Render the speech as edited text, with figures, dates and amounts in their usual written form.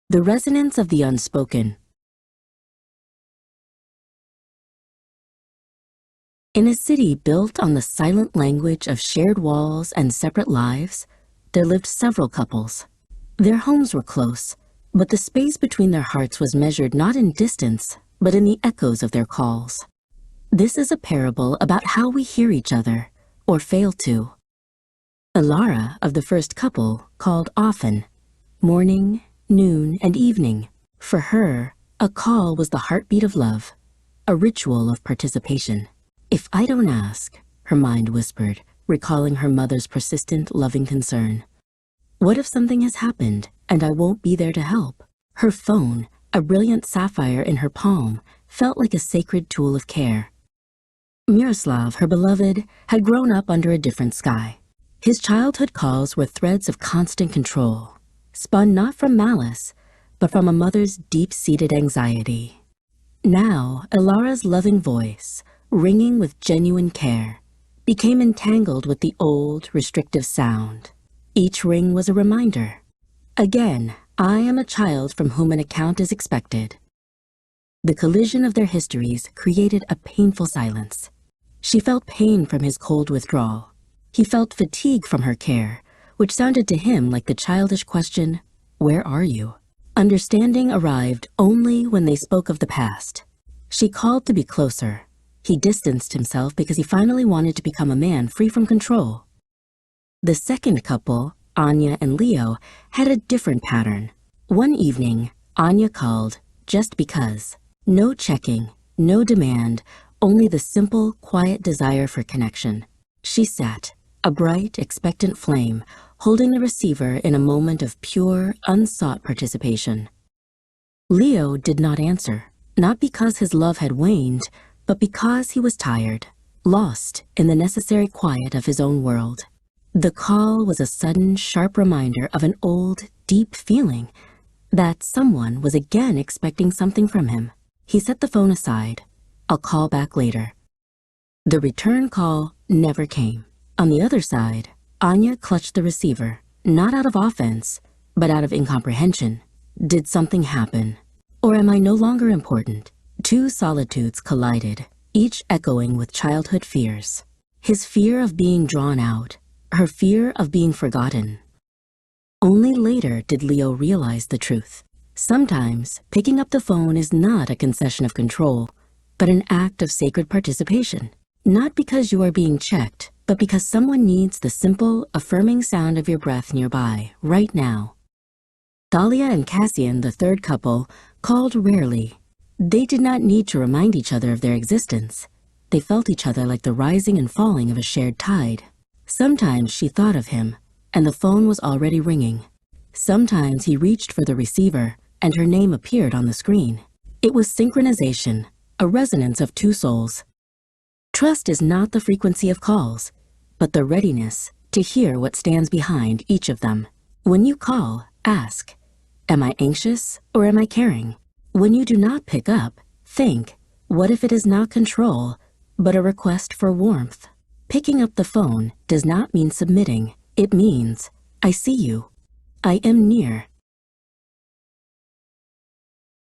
The resonance of the unspoken. In a city built on the silent language of shared walls and separate lives, there lived several couples. Their homes were close, but the space between their hearts was measured not in distance, but in the echoes of their calls. This is a parable about how we hear each other, or fail to. Elara of the first couple called often, morning, noon, and evening. For her, a call was the heartbeat of love, a ritual of participation. "If I don't ask," her mind whispered, recalling her mother's persistent, loving concern. "What if something has happened and I won't be there to help?" Her phone, a brilliant sapphire in her palm, felt like a sacred tool of care. Miroslav, her beloved, had grown up under a different sky. His childhood calls were threads of constant control, spun not from malice, but from a mother's deep-seated anxiety. Now, Elara's loving voice, ringing with genuine care, became entangled with the old, restrictive sound. Each ring was a reminder. Again, I am a child from whom an account is expected. The collision of their histories created a painful silence. She felt pain from his cold withdrawal. He felt fatigue from her care, which sounded to him like the childish question, "Where are you?" Understanding arrived only when they spoke of the past. She called to be closer. He distanced himself because he finally wanted to become a man free from control. The second couple, Anya and Leo, had a different pattern. One evening, Anya called just because. No checking, no demand, only the simple, quiet desire for connection. She sat, a bright, expectant flame, holding the receiver in a moment of pure, unsought participation. Leo did not answer, not because his love had waned, but because he was tired, lost in the necessary quiet of his own world. The call was a sudden, sharp reminder of an old, deep feeling that someone was again expecting something from him. He set the phone aside. "I'll call back later." The return call never came. On the other side, Anya clutched the receiver, not out of offense, but out of incomprehension. Did something happen? Or am I no longer important? Two solitudes collided, each echoing with childhood fears. His fear of being drawn out, her fear of being forgotten. Only later did Leo realize the truth. Sometimes, picking up the phone is not a concession of control, but an act of sacred participation. Not because you are being checked, but because someone needs the simple, affirming sound of your breath nearby, right now. Thalia and Cassian, the third couple, called rarely. They did not need to remind each other of their existence. They felt each other like the rising and falling of a shared tide. Sometimes she thought of him, and the phone was already ringing. Sometimes he reached for the receiver, and her name appeared on the screen. It was synchronization, a resonance of two souls. Trust is not the frequency of calls, but the readiness to hear what stands behind each of them. When you call, ask, "Am I anxious or am I caring?" When you do not pick up, think, what if it is not control, but a request for warmth? Picking up the phone does not mean submitting. It means, I see you. I am near.